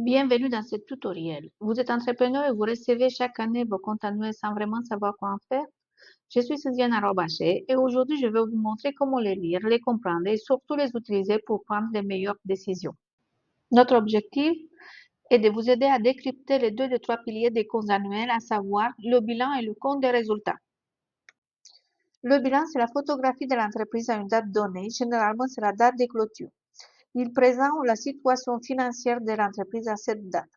Bienvenue dans ce tutoriel. Vous êtes entrepreneur et vous recevez chaque année vos comptes annuels sans vraiment savoir quoi en faire. Je suis Sylviane Arobaché et aujourd'hui je vais vous montrer comment les lire, les comprendre et surtout les utiliser pour prendre les meilleures décisions. Notre objectif est de vous aider à décrypter les deux des trois piliers des comptes annuels, à savoir le bilan et le compte des résultats. Le bilan, c'est la photographie de l'entreprise à une date donnée, généralement c'est la date de clôture. Il présente la situation financière de l'entreprise à cette date.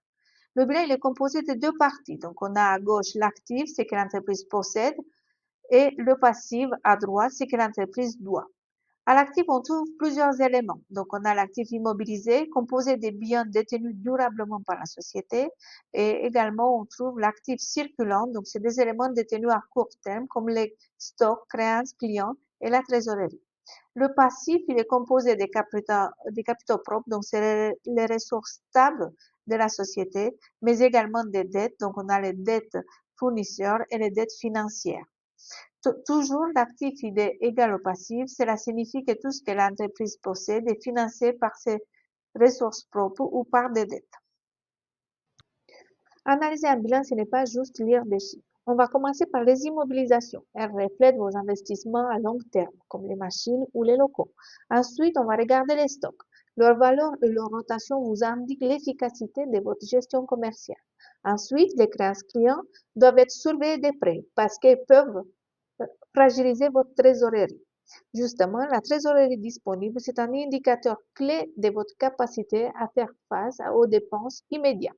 Le bilan il est composé de deux parties. Donc, on a à gauche l'actif, c'est que l'entreprise possède, et le passif à droite, c'est que l'entreprise doit. À l'actif, on trouve plusieurs éléments. Donc, on a l'actif immobilisé, composé des biens détenus durablement par la société, et également, on trouve l'actif circulant. Donc, c'est des éléments détenus à court terme, comme les stocks, créances, clients et la trésorerie. Le passif, il est composé des capitaux propres, donc c'est les ressources stables de la société, mais également des dettes. Donc, on a les dettes fournisseurs et les dettes financières. Toujours, l'actif, il est égal au passif. Cela signifie que tout ce que l'entreprise possède est financé par ses ressources propres ou par des dettes. Analyser un bilan, ce n'est pas juste lire des chiffres. On va commencer par les immobilisations. Elles reflètent vos investissements à long terme, comme les machines ou les locaux. Ensuite, on va regarder les stocks. Leur valeur et leur rotation vous indiquent l'efficacité de votre gestion commerciale. Ensuite, les créances clients doivent être surveillées de près parce qu'elles peuvent fragiliser votre trésorerie. Justement, la trésorerie disponible, c'est un indicateur clé de votre capacité à faire face aux dépenses immédiates.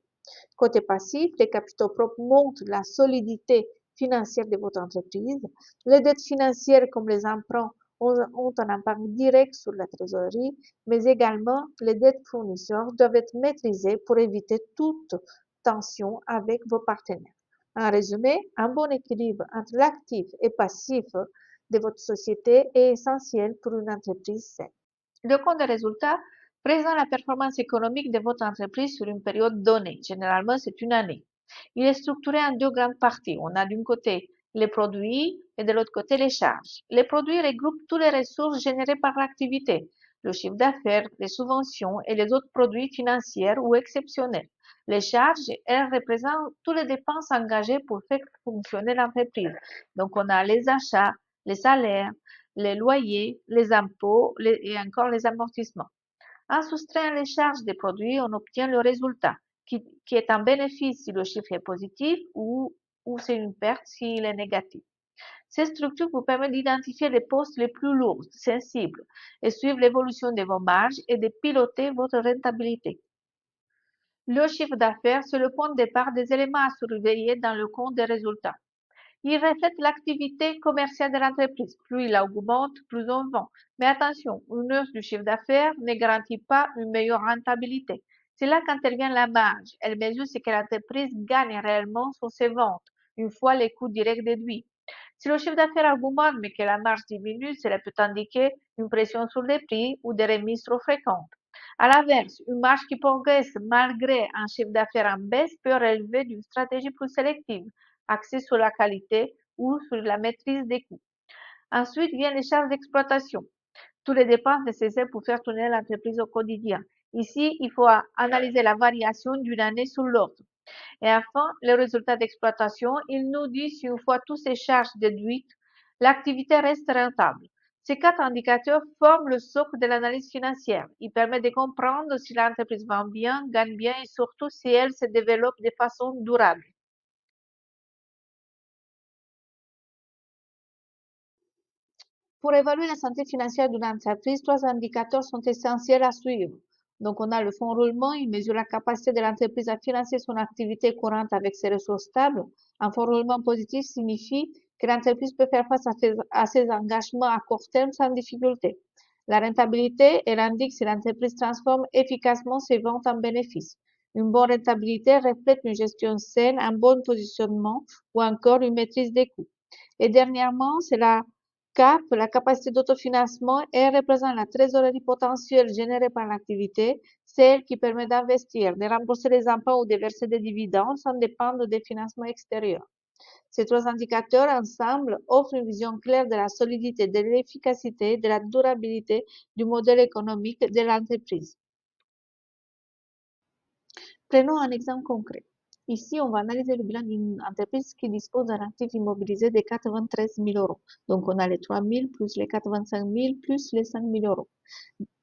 Côté passif, les capitaux propres montrent la solidité financière de votre entreprise. Les dettes financières comme les emprunts ont un impact direct sur la trésorerie, mais également les dettes fournisseurs doivent être maîtrisées pour éviter toute tension avec vos partenaires. En résumé, un bon équilibre entre l'actif et passif de votre société est essentiel pour une entreprise saine. Le compte de résultats présente la performance économique de votre entreprise sur une période donnée. Généralement, c'est une année. Il est structuré en deux grandes parties. On a d'un côté les produits et de l'autre côté les charges. Les produits regroupent toutes les ressources générées par l'activité, le chiffre d'affaires, les subventions et les autres produits financiers ou exceptionnels. Les charges, elles représentent toutes les dépenses engagées pour faire fonctionner l'entreprise. Donc, on a les achats, les salaires, les loyers, les impôts et encore les amortissements. En soustrayant les charges des produits, on obtient le résultat, qui est un bénéfice si le chiffre est positif ou c'est une perte s'il est négatif. Cette structure vous permet d'identifier les postes les plus lourds, sensibles, et suivre l'évolution de vos marges et de piloter votre rentabilité. Le chiffre d'affaires, c'est le point de départ des éléments à surveiller dans le compte des résultats. Il reflète l'activité commerciale de l'entreprise. Plus il augmente, plus on vend. Mais attention, une hausse du chiffre d'affaires ne garantit pas une meilleure rentabilité. C'est là qu'intervient la marge. Elle mesure ce que l'entreprise gagne réellement sur ses ventes, une fois les coûts directs déduits. Si le chiffre d'affaires augmente mais que la marge diminue, cela peut indiquer une pression sur les prix ou des remises trop fréquentes. À l'inverse, une marge qui progresse malgré un chiffre d'affaires en baisse peut relever d'une stratégie plus sélective, axée sur la qualité ou sur la maîtrise des coûts. Ensuite viennent les charges d'exploitation, toutes les dépenses nécessaires pour faire tourner l'entreprise au quotidien. Ici, il faut analyser la variation d'une année sur l'autre. Et enfin, les résultats d'exploitation, il nous dit si une fois toutes ces charges déduites, l'activité reste rentable. Ces quatre indicateurs forment le socle de l'analyse financière. Ils permettent de comprendre si l'entreprise vend bien, gagne bien et surtout si elle se développe de façon durable. Pour évaluer la santé financière d'une entreprise, trois indicateurs sont essentiels à suivre. Donc, on a le fonds roulement, il mesure la capacité de l'entreprise à financer son activité courante avec ses ressources stables. Un fonds roulement positif signifie que l'entreprise peut faire face à ses engagements à court terme sans difficulté. La rentabilité, elle indique si l'entreprise transforme efficacement ses ventes en bénéfices. Une bonne rentabilité reflète une gestion saine, un bon positionnement ou encore une maîtrise des coûts. Et dernièrement, c'est la CAP, la capacité d'autofinancement, elle représente la trésorerie potentielle générée par l'activité, celle qui permet d'investir, de rembourser les emprunts ou de verser des dividendes sans dépendre des financements extérieurs. Ces trois indicateurs ensemble offrent une vision claire de la solidité, de l'efficacité, de la durabilité du modèle économique de l'entreprise. Prenons un exemple concret. Ici, on va analyser le bilan d'une entreprise qui dispose d'un actif immobilisé de 93 000 euros. Donc, on a les 3 000 plus les 85 000 plus les 5 000 euros.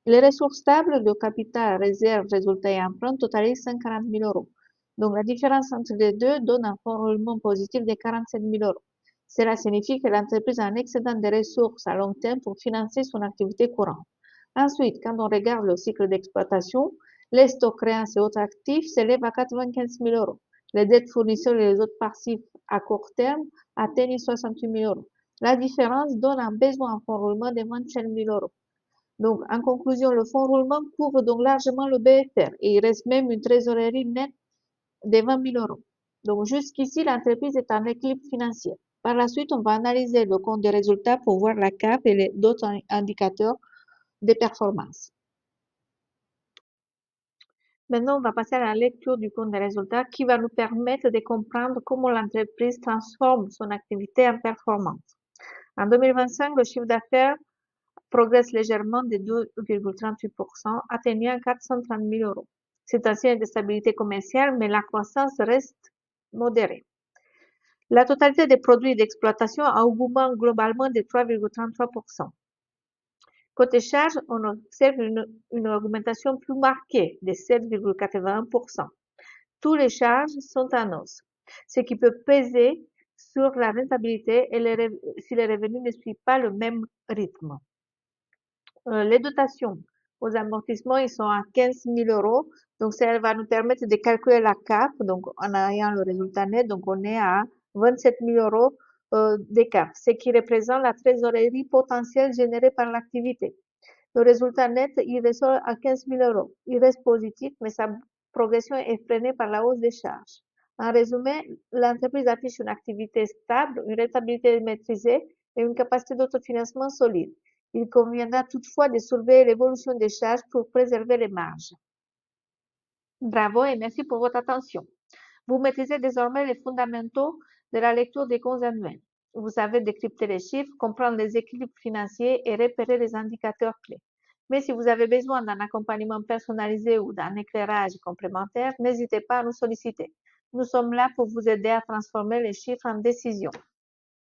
Les ressources stables de capital, réserve, résultat et emprunt totalisent 140 000 euros. Donc, la différence entre les deux donne un fonds roulement positif de 47 000 euros. Cela signifie que l'entreprise a un excédent de ressources à long terme pour financer son activité courante. Ensuite, quand on regarde le cycle d'exploitation, les stocks, créances et autres actifs s'élèvent à 95 000 euros. Les dettes fournisseurs et les autres passifs à court terme atteignent 68 000 euros. La différence donne un besoin en fonds roulement de 25 000 euros. Donc, en conclusion, le fonds roulement couvre donc largement le BFR et il reste même une trésorerie nette de 20 000 euros. Donc, jusqu'ici, l'entreprise est en équilibre financier. Par la suite, on va analyser le compte des résultats pour voir la CAP et d'autres indicateurs de performance. Maintenant, on va passer à la lecture du compte des résultats qui va nous permettre de comprendre comment l'entreprise transforme son activité en performance. En 2025, le chiffre d'affaires progresse légèrement de 2,38%, atteignant 430 000 euros. C'est un signe de stabilité commerciale, mais la croissance reste modérée. La totalité des produits d'exploitation a augmenté globalement de 3,33%. Côté charges, on observe une augmentation plus marquée de 7,81%. Toutes les charges sont en hausse, ce qui peut peser sur la rentabilité et si les revenus ne suivent pas le même rythme. Les dotations aux amortissements, ils sont à 15 000 euros. Donc, ça va nous permettre de calculer la CAP. Donc, en ayant le résultat net, donc on est à 27 000 euros de CAP, ce qui représente la trésorerie potentielle générée par l'activité. Le résultat net, il ressort à 15 000 euros. Il reste positif, mais sa progression est freinée par la hausse des charges. En résumé, l'entreprise affiche une activité stable, une rentabilité maîtrisée et une capacité d'autofinancement solide. Il conviendra toutefois de surveiller l'évolution des charges pour préserver les marges. Bravo et merci pour votre attention. Vous maîtrisez désormais les fondamentaux de la lecture des comptes annuels. Vous savez décrypter les chiffres, comprendre les équilibres financiers et repérer les indicateurs clés. Mais si vous avez besoin d'un accompagnement personnalisé ou d'un éclairage complémentaire, n'hésitez pas à nous solliciter. Nous sommes là pour vous aider à transformer les chiffres en décisions.